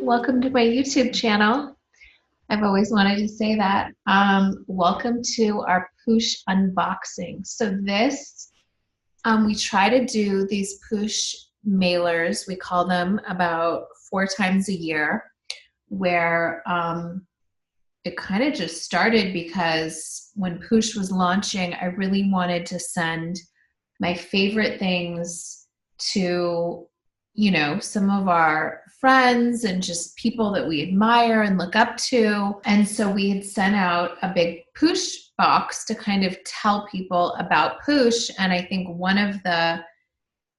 welcome to my YouTube channel. I've always wanted to say that. Welcome to our Poosh unboxing. So this, we try to do these Poosh mailers, we call them, about 4 times a year, where it kind of just started because when Poosh was launching, I really wanted to send my favorite things to, you know, some of our friends and just people that we admire and look up to. And so we had sent out a big Poosh box to kind of tell people about Poosh. And I think one of the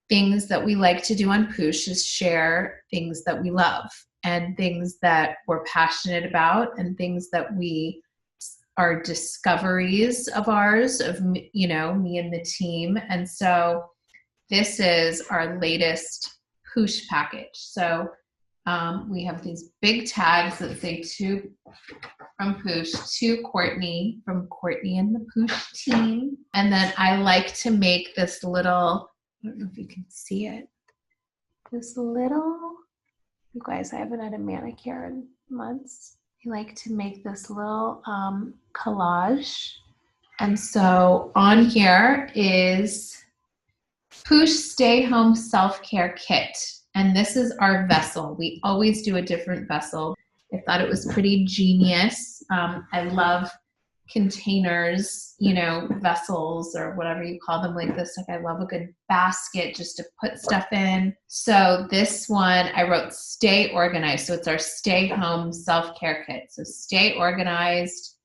things that we like to do on Poosh is share things that we love and things that we're passionate about and things that we are discoveries of ours, of, you know, me and the team. And so this is our latest Poosh package. So we have these big tags that say to from Poosh, to Courtney, from Courtney and the Poosh team. And then I like to make this little, I don't know if you can see it, this little, you guys, I haven't had a manicure in months. I like to make this little collage. And so on here is Poosh Stay Home Self-Care Kit. And this is our vessel. We always do a different vessel. I thought it was pretty genius. I love containers, you know, vessels or whatever you call them like this. Like I love a good basket just to put stuff in. So this one, I wrote stay organized. So it's our stay home self-care kit. So stay organized,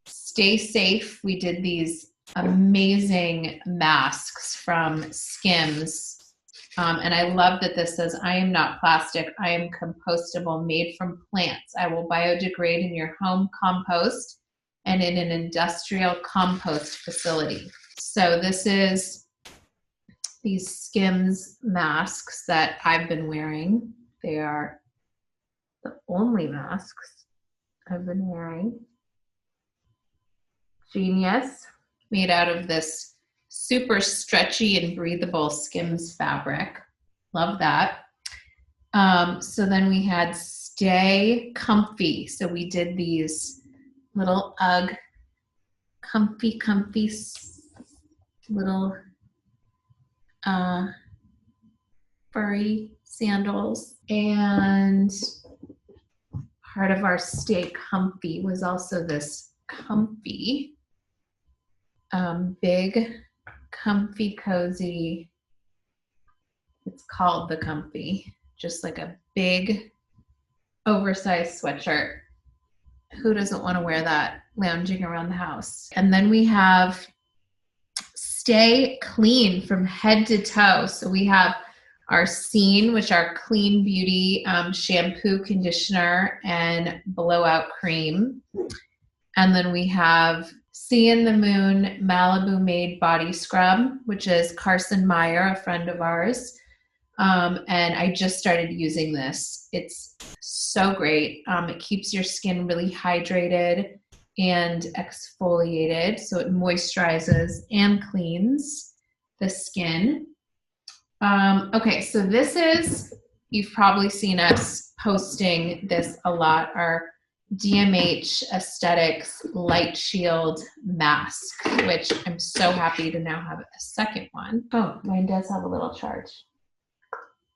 stay safe. We did these amazing masks from Skims. And I love that this says, I am not plastic. I am compostable, made from plants. I will biodegrade in your home compost and in an industrial compost facility. So this is these Skims masks that I've been wearing. They are the only masks I've been wearing. Genius, made out of this super stretchy and breathable Skims fabric. Love that. So then we had Stay Comfy. So we did these little UGG comfy little furry sandals. And part of our Stay Comfy was also this comfy, big, comfy, cozy. It's called the Comfy, just like a big, oversized sweatshirt. Who doesn't want to wear that lounging around the house? And then we have Stay Clean from head to toe. So we have our Scene, which are clean beauty shampoo, conditioner, and blowout cream. And then we have See in the Moon Malibu Made Body Scrub, which is Carson Meyer, a friend of ours. And I just started using this. It's so great. It keeps your skin really hydrated and exfoliated. So it moisturizes and cleans the skin. Okay, so this is, you've probably seen us posting this a lot, our DMH Aesthetics Light Shield Mask, which I'm so happy to now have a second one. Oh, mine does have a little charge.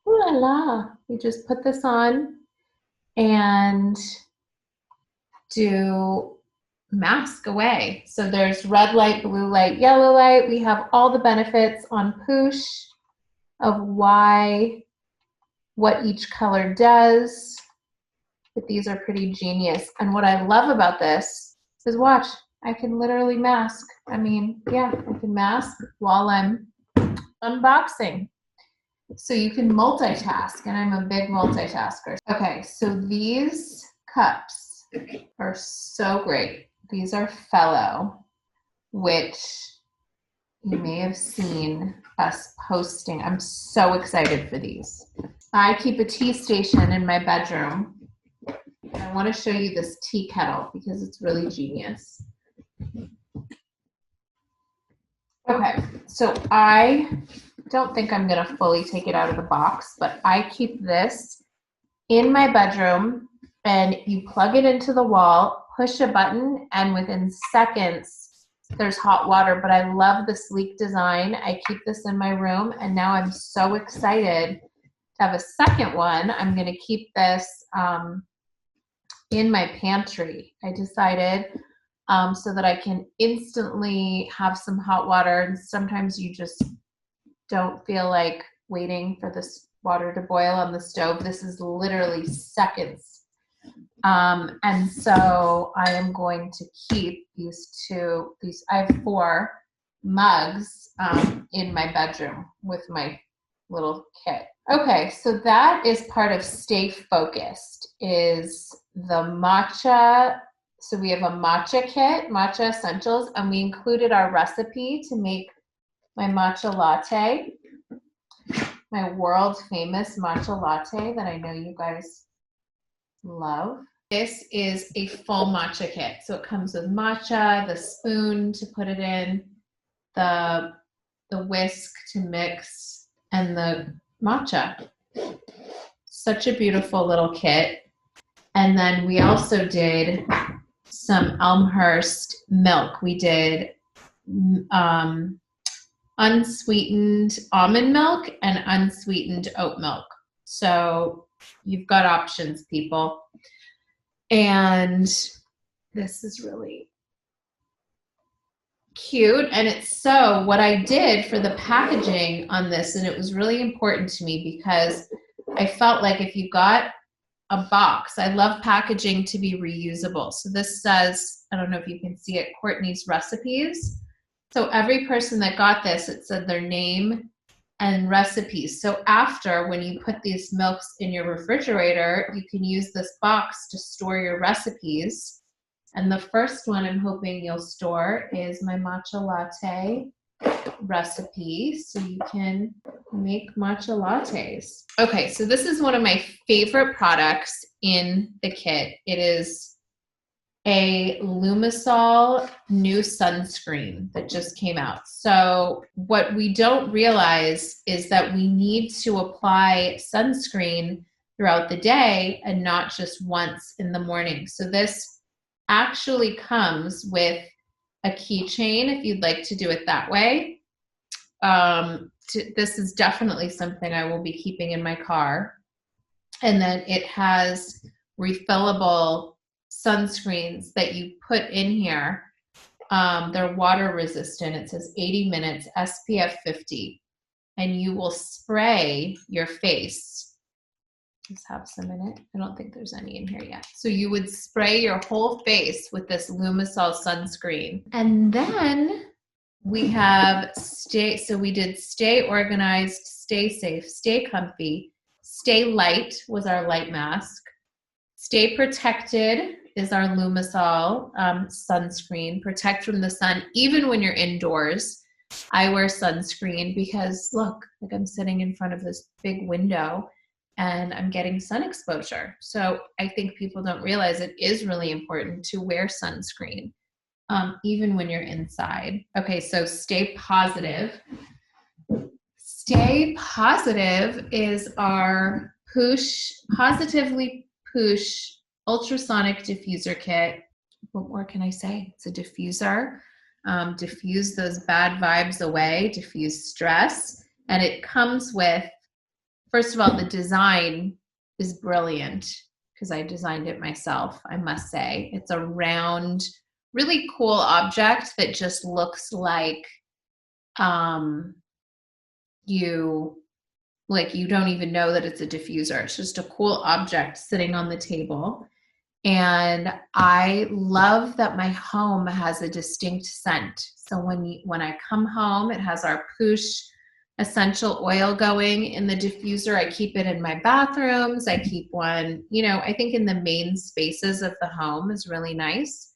Ooh la la. You just put this on and do mask away. So there's red light, blue light, yellow light. We have all the benefits on Poosh of what each color does. But these are pretty genius. And what I love about this is, watch, I can literally mask. I mean, yeah, I can mask while I'm unboxing. So you can multitask, and I'm a big multitasker. Okay, so these cups are so great. These are Fellow, which you may have seen us posting. I'm so excited for these. I keep a tea station in my bedroom. I want to show you this tea kettle because it's really genius. Okay, so I don't think I'm going to fully take it out of the box, but I keep this in my bedroom, and you plug it into the wall, push a button, and within seconds, there's hot water. But I love the sleek design. I keep this in my room, and now I'm so excited to have a second one. I'm going to keep this in my pantry. I decided so that I can instantly have some hot water. And sometimes you just don't feel like waiting for this water to boil on the stove. This is literally seconds. And so I am going to keep I have 4 mugs in my bedroom with my little kit. Okay, so that is part of Stay Focused, is the matcha. So we have a matcha kit, matcha essentials, and we included our recipe to make my matcha latte, my world famous matcha latte that I know you guys love. This is a full matcha kit. So it comes with matcha, the spoon to put it in, the whisk to mix, and the matcha. Such a beautiful little kit. And then we also did some Elmhurst milk. We did unsweetened almond milk and unsweetened oat milk. So you've got options, people. And this is really cute. And it's so what I did for the packaging on this, and it was really important to me because I felt like if you got a box, I love packaging to be reusable. So this says, I don't know if you can see it, Courtney's Recipes. So every person that got this, it said their name and recipes. So after, when you put these milks in your refrigerator, you can use this box to store your recipes. And the first one I'm hoping you'll store is my matcha latte recipe, so you can make matcha lattes. Okay, so this is one of my favorite products in the kit. It is a Lumisol new sunscreen that just came out. So what we don't realize is that we need to apply sunscreen throughout the day and not just once in the morning. So this actually comes with a keychain if you'd like to do it that way. This is definitely something I will be keeping in my car. And then it has refillable sunscreens that you put in here. They're water resistant. It says 80 minutes, SPF 50. And you will spray your face. Let's have some in it. I don't think there's any in here yet. So you would spray your whole face with this Lumisol sunscreen. And then we have so we did Stay Organized, Stay Safe, Stay Comfy. Stay Light was our light mask. Stay Protected is our Lumisol sunscreen. Protect from the sun, even when you're indoors. I wear sunscreen because look, like I'm sitting in front of this big window and I'm getting sun exposure. So I think people don't realize it is really important to wear sunscreen, even when you're inside. Okay, so Stay Positive. Stay Positive is our Positively Poosh ultrasonic diffuser kit. What more can I say? It's a diffuser. Diffuse those bad vibes away, diffuse stress. And it comes with, first of all, the design is brilliant because I designed it myself, I must say. It's a round, really cool object that just looks like you don't even know that it's a diffuser. It's just a cool object sitting on the table. And I love that my home has a distinct scent. So when I come home, it has our Poosh essential oil going in the diffuser. I keep it in my bathrooms. I keep one, I think in the main spaces of the home is really nice.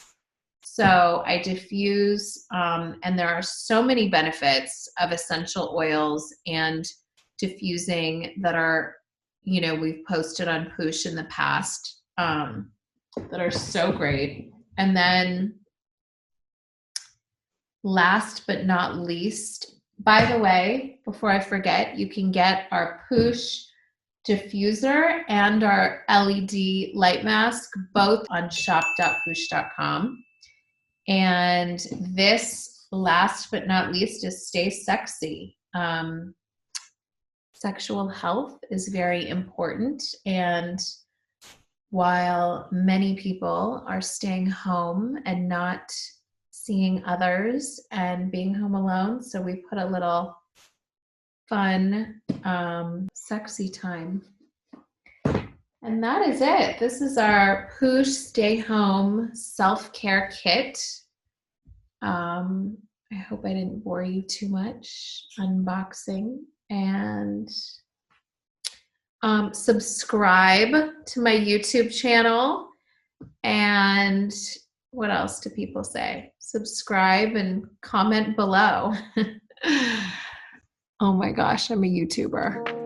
So I diffuse, and there are so many benefits of essential oils and diffusing that are, we've posted on Poosh in the past, that are so great. And then last but not least, by the way, before I forget, you can get our Poosh diffuser and our LED light mask, both on shop.poosh.com. And this, last but not least, is Stay Sexy. Sexual health is very important, and while many people are staying home and not seeing others and being home alone, so we put a little fun, sexy time. And that is it. This is our Poosh Stay Home Self-Care Kit. I hope I didn't bore you too much unboxing. And subscribe to my YouTube channel. And what else do people say? Subscribe and comment below. Oh my gosh, I'm a YouTuber.